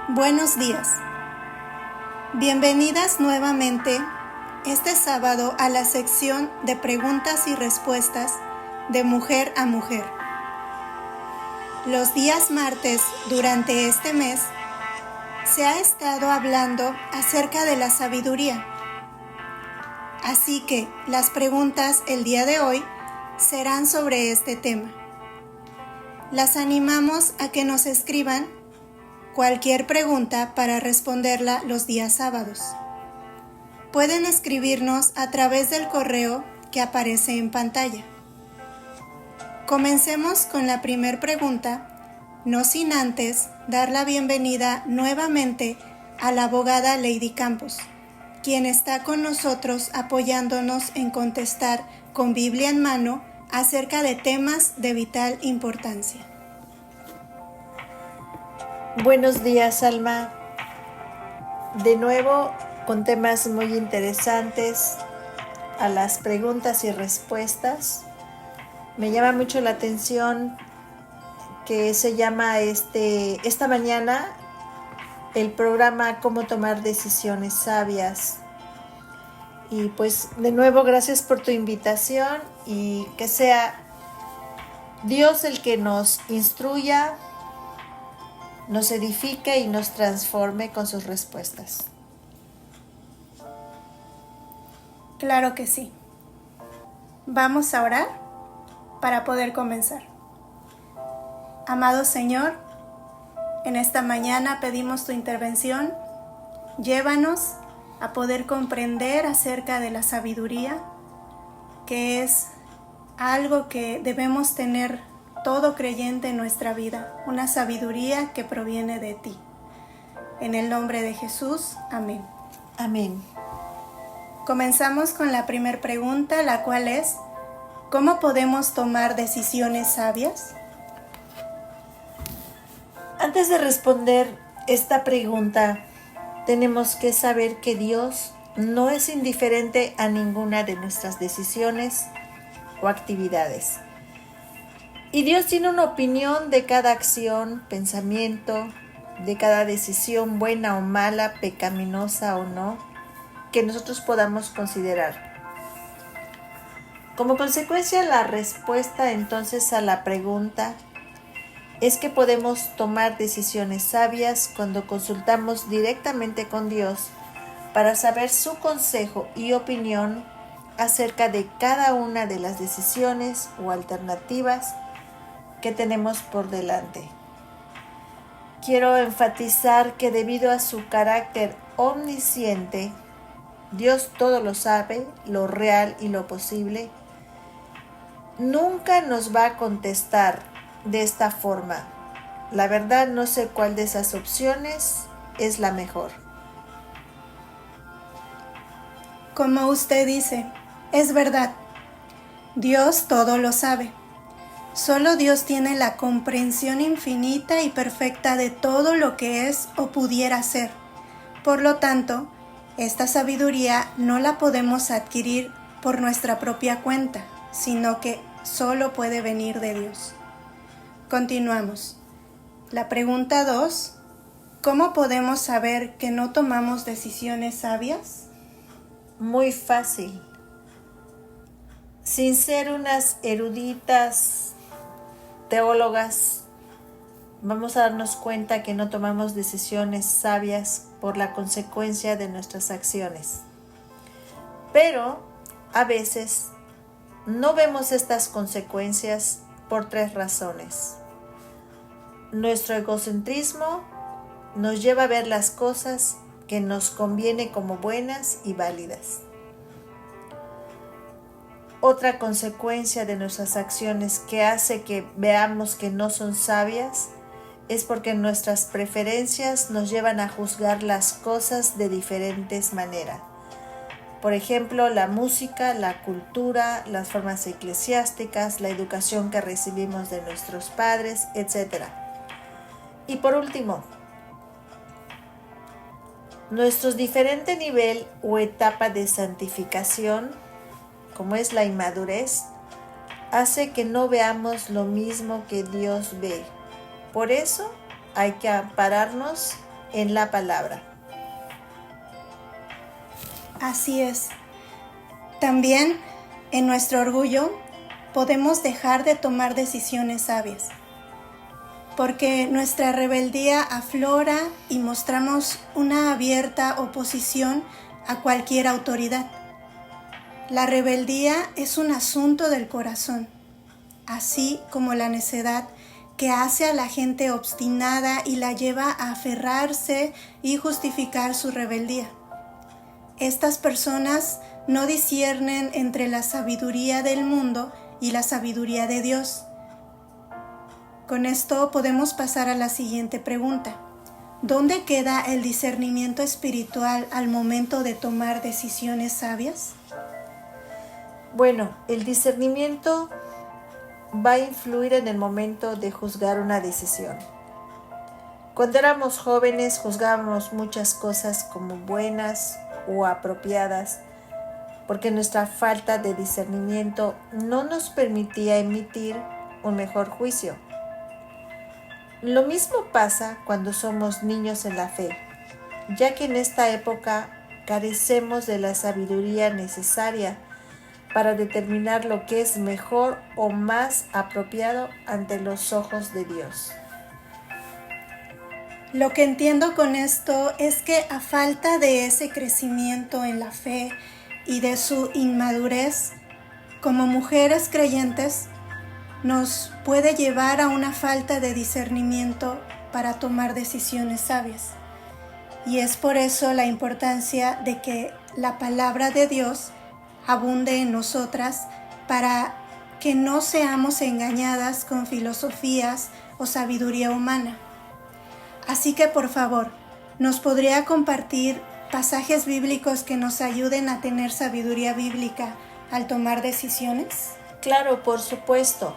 Buenos días. Bienvenidas nuevamente este sábado a la sección de preguntas y respuestas de Mujer a Mujer. Los días martes durante este mes se ha estado hablando acerca de la sabiduría. Así que las preguntas el día de hoy serán sobre este tema. Las animamos a que nos escriban cualquier pregunta para responderla los días sábados. Pueden escribirnos a través del correo que aparece en pantalla. Comencemos con la primera pregunta, no sin antes dar la bienvenida nuevamente a la abogada Lady Campos, quien está con nosotros apoyándonos en contestar con Biblia en mano acerca de temas de vital importancia. Buenos días, Alma. De nuevo con temas muy interesantes a las preguntas y respuestas. Me llama mucho la atención que se llama esta mañana el programa Cómo tomar decisiones sabias. Y pues de nuevo gracias por tu invitación y que sea Dios el que nos instruya, nos edifique y nos transforme con sus respuestas. Claro que sí. Vamos a orar para poder comenzar. Amado Señor, en esta mañana pedimos tu intervención. Llévanos a poder comprender acerca de la sabiduría, que es algo que debemos tener todo creyente en nuestra vida, una sabiduría que proviene de ti. En el nombre de Jesús, amén. Amén. Comenzamos con la primera pregunta, la cual es: ¿cómo podemos tomar decisiones sabias? Antes de responder esta pregunta, tenemos que saber que Dios no es indiferente a ninguna de nuestras decisiones o actividades. Y Dios tiene una opinión de cada acción, pensamiento, de cada decisión buena o mala, pecaminosa o no, que nosotros podamos considerar. Como consecuencia, la respuesta entonces a la pregunta es que podemos tomar decisiones sabias cuando consultamos directamente con Dios para saber su consejo y opinión acerca de cada una de las decisiones o alternativas que tenemos por delante. Quiero enfatizar que debido a su carácter omnisciente, Dios todo lo sabe, lo real y lo posible. Nunca nos va a contestar de esta forma: la verdad, no sé cuál de esas opciones es la mejor. Como usted dice, es verdad. Dios todo lo sabe. Solo Dios tiene la comprensión infinita y perfecta de todo lo que es o pudiera ser. Por lo tanto, esta sabiduría no la podemos adquirir por nuestra propia cuenta, sino que solo puede venir de Dios. Continuamos. La pregunta 2. ¿Cómo podemos saber que no tomamos decisiones sabias? Muy fácil. Sin ser unas eruditas teólogas, vamos a darnos cuenta que no tomamos decisiones sabias por la consecuencia de nuestras acciones. Pero a veces no vemos estas consecuencias por 3 razones. Nuestro egocentrismo nos lleva a ver las cosas que nos conviene como buenas y válidas. Otra consecuencia de nuestras acciones que hace que veamos que no son sabias es porque nuestras preferencias nos llevan a juzgar las cosas de diferentes maneras. Por ejemplo, la música, la cultura, las formas eclesiásticas, la educación que recibimos de nuestros padres, etc. Y por último, nuestro diferente nivel o etapa de santificación, como es la inmadurez, hace que no veamos lo mismo que Dios ve. Por eso hay que ampararnos en la palabra. Así es. También en nuestro orgullo podemos dejar de tomar decisiones sabias, porque nuestra rebeldía aflora y mostramos una abierta oposición a cualquier autoridad. La rebeldía es un asunto del corazón, así como la necedad que hace a la gente obstinada y la lleva a aferrarse y justificar su rebeldía. Estas personas no disciernen entre la sabiduría del mundo y la sabiduría de Dios. Con esto podemos pasar a la siguiente pregunta. ¿Dónde queda el discernimiento espiritual al momento de tomar decisiones sabias? Bueno, el discernimiento va a influir en el momento de juzgar una decisión. Cuando éramos jóvenes juzgábamos muchas cosas como buenas o apropiadas, porque nuestra falta de discernimiento no nos permitía emitir un mejor juicio. Lo mismo pasa cuando somos niños en la fe, ya que en esta época carecemos de la sabiduría necesaria para determinar lo que es mejor o más apropiado ante los ojos de Dios. Lo que entiendo con esto es que a falta de ese crecimiento en la fe y de su inmadurez, como mujeres creyentes, nos puede llevar a una falta de discernimiento para tomar decisiones sabias. Y es por eso la importancia de que la palabra de Dios abunde en nosotras para que no seamos engañadas con filosofías o sabiduría humana. Así que por favor, ¿nos podría compartir pasajes bíblicos que nos ayuden a tener sabiduría bíblica al tomar decisiones? Claro, por supuesto.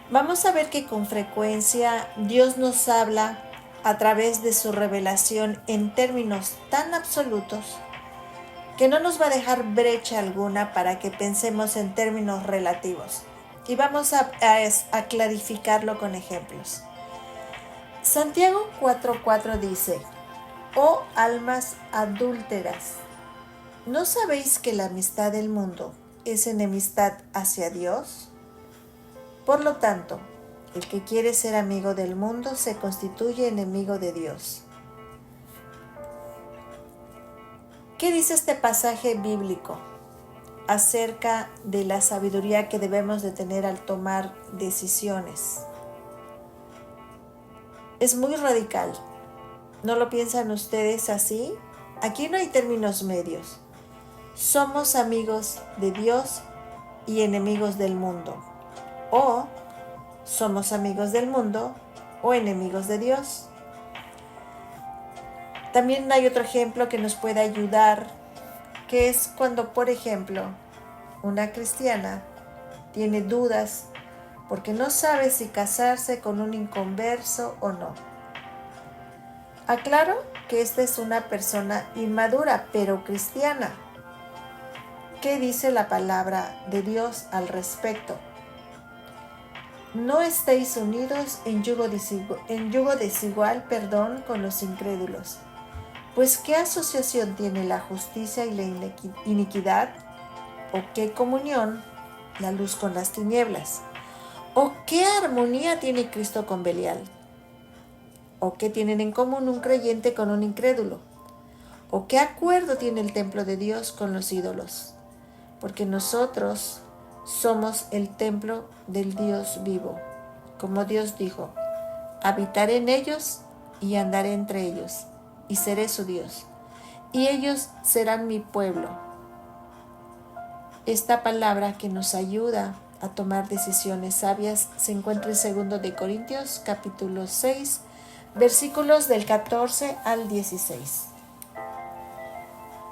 Vamos a ver que con frecuencia Dios nos habla a través de su revelación en términos tan absolutos que no nos va a dejar brecha alguna para que pensemos en términos relativos. Y vamos a clarificarlo con ejemplos. Santiago 4:4 dice: «Oh almas adúlteras, ¿no sabéis que la amistad del mundo es enemistad hacia Dios? Por lo tanto, el que quiere ser amigo del mundo se constituye enemigo de Dios». ¿Qué dice este pasaje bíblico acerca de la sabiduría que debemos de tener al tomar decisiones? Es muy radical. ¿No lo piensan ustedes así? Aquí no hay términos medios. Somos amigos de Dios y enemigos del mundo. O somos amigos del mundo o enemigos de Dios. También hay otro ejemplo que nos puede ayudar, que es cuando, por ejemplo, una cristiana tiene dudas porque no sabe si casarse con un inconverso o no. Aclaro que esta es una persona inmadura, pero cristiana. ¿Qué dice la palabra de Dios al respecto? No estéis unidos en yugo desigual, con los incrédulos. Pues ¿qué asociación tiene la justicia y la iniquidad? ¿O qué comunión la luz con las tinieblas? ¿O qué armonía tiene Cristo con Belial? ¿O qué tienen en común un creyente con un incrédulo? ¿O qué acuerdo tiene el templo de Dios con los ídolos? Porque nosotros somos el templo del Dios vivo. Como Dios dijo: habitaré en ellos y andaré entre ellos, y seré su Dios, y ellos serán mi pueblo. Esta palabra que nos ayuda a tomar decisiones sabias se encuentra en 2 de Corintios capítulo 6, versículos del 14 al 16.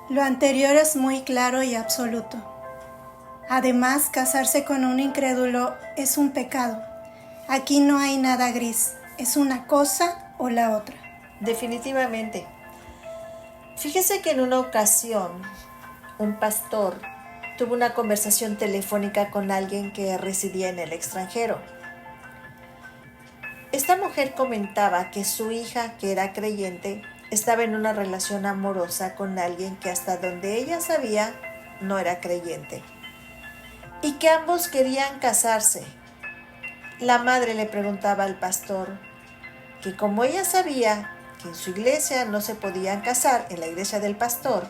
Lo anterior es muy claro y absoluto. Además, casarse con un incrédulo es un pecado. Aquí no hay nada gris, es una cosa o la otra. Definitivamente. Fíjese que en una ocasión un pastor tuvo una conversación telefónica con alguien que residía en el extranjero. Esta mujer comentaba que su hija, que era creyente, estaba en una relación amorosa con alguien que hasta donde ella sabía no era creyente y que ambos querían casarse. La madre le preguntaba al pastor que como ella sabía que en su iglesia no se podían casar, en la iglesia del pastor,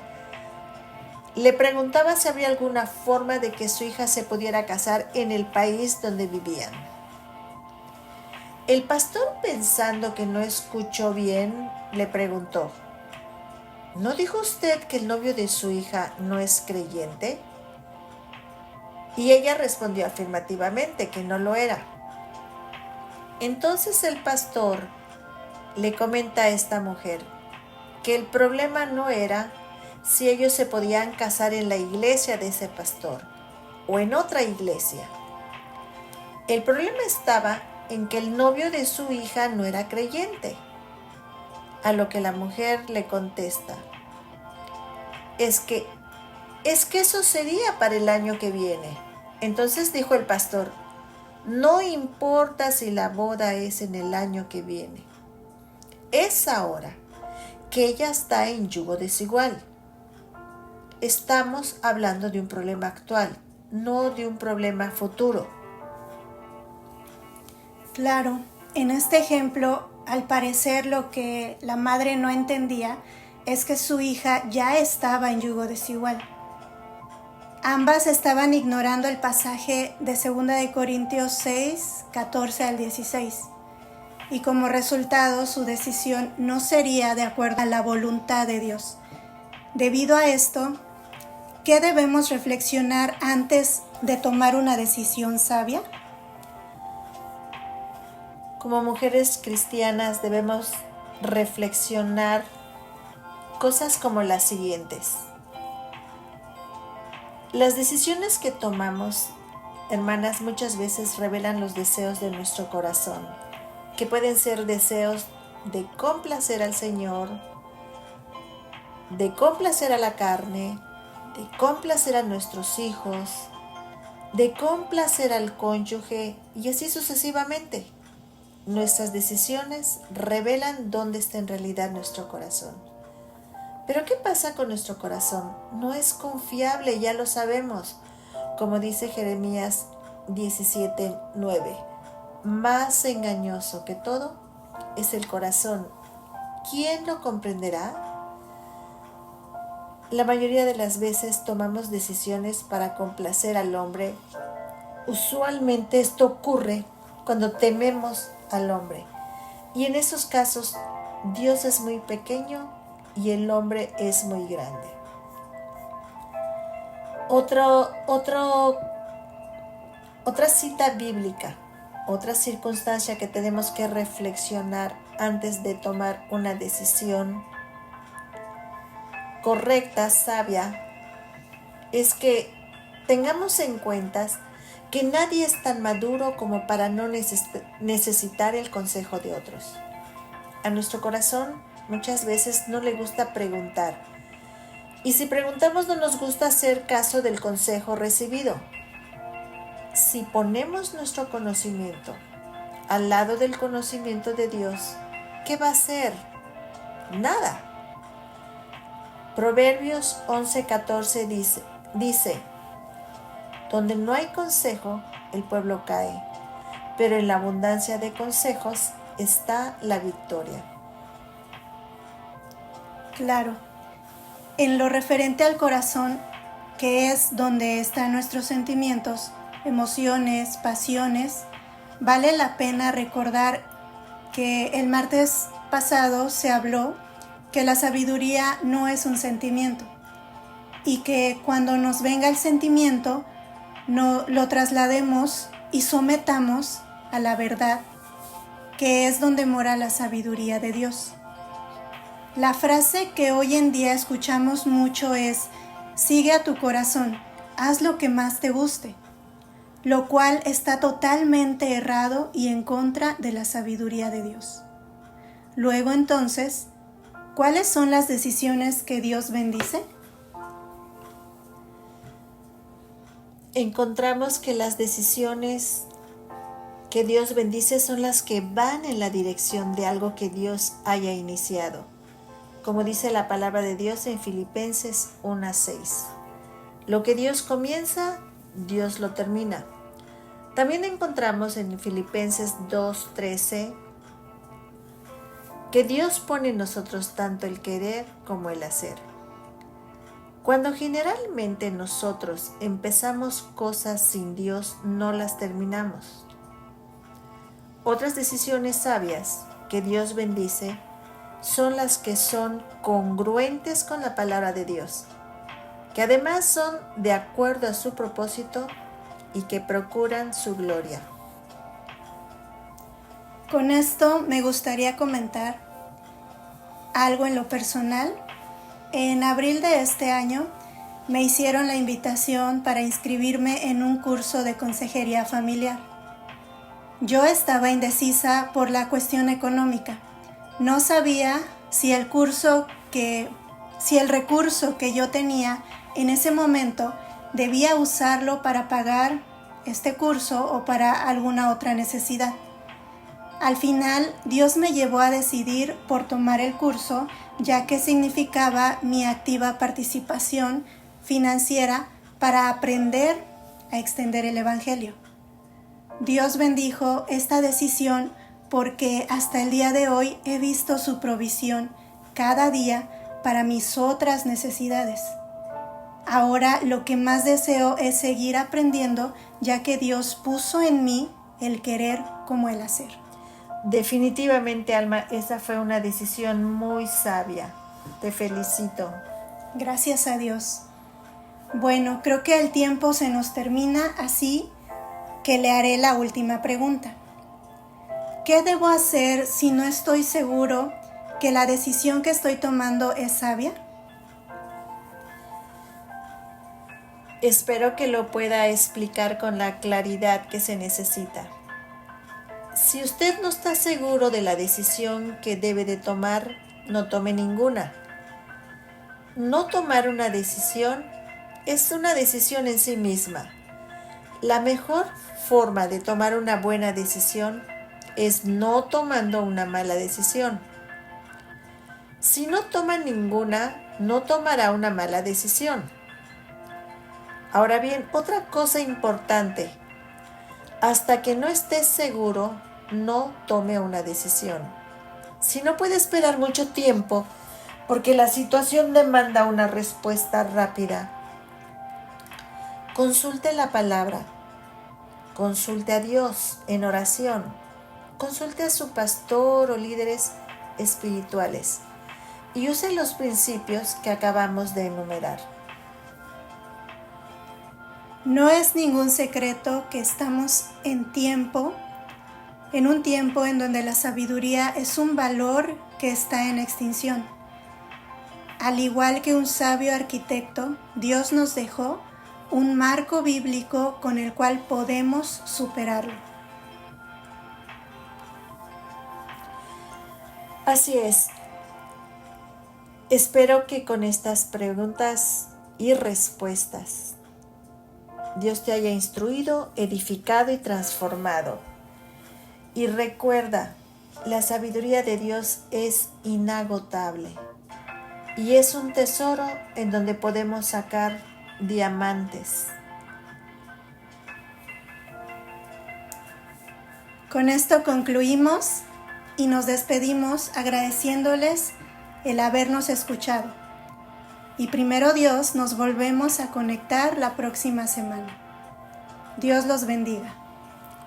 le preguntaba si había alguna forma de que su hija se pudiera casar en el país donde vivían. El pastor, pensando que no escuchó bien, le preguntó: ¿no dijo usted que el novio de su hija no es creyente? Y ella respondió afirmativamente que no lo era. Entonces el pastor le comenta a esta mujer que el problema no era si ellos se podían casar en la iglesia de ese pastor o en otra iglesia. El problema estaba en que el novio de su hija no era creyente. A lo que la mujer le contesta: es que eso sería para el año que viene. Entonces dijo el pastor: no importa si la boda es en el año que viene, es ahora, que ella está en yugo desigual. Estamos hablando de un problema actual, no de un problema futuro. Claro, en este ejemplo, al parecer lo que la madre no entendía es que su hija ya estaba en yugo desigual. Ambas estaban ignorando el pasaje de 2 de Corintios 6, 14 al 16. Y como resultado, su decisión no sería de acuerdo a la voluntad de Dios. Debido a esto, ¿qué debemos reflexionar antes de tomar una decisión sabia? Como mujeres cristianas debemos reflexionar cosas como las siguientes. Las decisiones que tomamos, hermanas, muchas veces revelan los deseos de nuestro corazón, que pueden ser deseos de complacer al Señor, de complacer a la carne, de complacer a nuestros hijos, de complacer al cónyuge y así sucesivamente. Nuestras decisiones revelan dónde está en realidad nuestro corazón. Pero ¿qué pasa con nuestro corazón? No es confiable, ya lo sabemos. Como dice Jeremías 17:9, más engañoso que todo es el corazón. ¿Quién lo comprenderá? La mayoría de las veces tomamos decisiones para complacer al hombre. Usualmente esto ocurre cuando tememos al hombre. Y en esos casos, Dios es muy pequeño y el hombre es muy grande. Otra cita bíblica, otra circunstancia que tenemos que reflexionar antes de tomar una decisión correcta, sabia, es que tengamos en cuenta que nadie es tan maduro como para no necesitar el consejo de otros. A nuestro corazón muchas veces no le gusta preguntar. Y si preguntamos no nos gusta hacer caso del consejo recibido. Si ponemos nuestro conocimiento al lado del conocimiento de Dios, ¿qué va a hacer? Nada. Proverbios 11:14 dice: donde no hay consejo, el pueblo cae, pero en la abundancia de consejos está la victoria. Claro, en lo referente al corazón, que es donde están nuestros sentimientos, emociones, pasiones, vale la pena recordar que el martes pasado se habló que la sabiduría no es un sentimiento y que cuando nos venga el sentimiento no lo traslademos y sometamos a la verdad, que es donde mora la sabiduría de Dios. La frase que hoy en día escuchamos mucho es: sigue a tu corazón, haz lo que más te guste, lo cual está totalmente errado y en contra de la sabiduría de Dios. Luego entonces, ¿cuáles son las decisiones que Dios bendice? Encontramos que las decisiones que Dios bendice son las que van en la dirección de algo que Dios haya iniciado, como dice la palabra de Dios en Filipenses 1:6. Lo que Dios comienza, Dios lo termina. También encontramos en Filipenses 2:13 que Dios pone en nosotros tanto el querer como el hacer. Cuando generalmente nosotros empezamos cosas sin Dios, no las terminamos. Otras decisiones sabias que Dios bendice son las que son congruentes con la palabra de Dios, que además son de acuerdo a su propósito y que procuran su gloria. Con esto me gustaría comentar algo en lo personal. En abril de este año me hicieron la invitación para inscribirme en un curso de consejería familiar. Yo estaba indecisa por la cuestión económica. No sabía si el recurso que yo tenía en ese momento debía usarlo para pagar este curso o para alguna otra necesidad. Al final, Dios me llevó a decidir por tomar el curso, ya que significaba mi activa participación financiera para aprender a extender el Evangelio. Dios bendijo esta decisión porque hasta el día de hoy he visto su provisión cada día para mis otras necesidades. Ahora lo que más deseo es seguir aprendiendo, ya que Dios puso en mí el querer como el hacer. Definitivamente, Alma, esa fue una decisión muy sabia. Te felicito. Gracias a Dios. Bueno, creo que el tiempo se nos termina, así que le haré la última pregunta. ¿Qué debo hacer si no estoy seguro que la decisión que estoy tomando es sabia? Espero que lo pueda explicar con la claridad que se necesita. Si usted no está seguro de la decisión que debe de tomar, no tome ninguna. No tomar una decisión es una decisión en sí misma. La mejor forma de tomar una buena decisión es no tomando una mala decisión. Si no toma ninguna, no tomará una mala decisión. Ahora bien, otra cosa importante, hasta que no estés seguro, no tome una decisión. Si no puede esperar mucho tiempo, porque la situación demanda una respuesta rápida, consulte la palabra, consulte a Dios en oración, consulte a su pastor o líderes espirituales y use los principios que acabamos de enumerar. No es ningún secreto que estamos en un tiempo en donde la sabiduría es un valor que está en extinción. Al igual que un sabio arquitecto, Dios nos dejó un marco bíblico con el cual podemos superarlo. Así es. Espero que con estas preguntas y respuestas Dios te haya instruido, edificado y transformado. Y recuerda, la sabiduría de Dios es inagotable y es un tesoro en donde podemos sacar diamantes. Con esto concluimos y nos despedimos agradeciéndoles el habernos escuchado. Y primero Dios, nos volvemos a conectar la próxima semana. Dios los bendiga.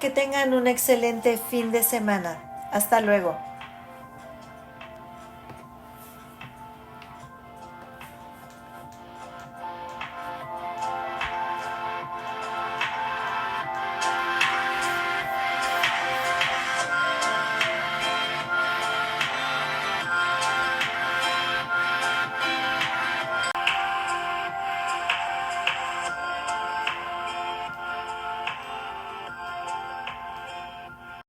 Que tengan un excelente fin de semana. Hasta luego.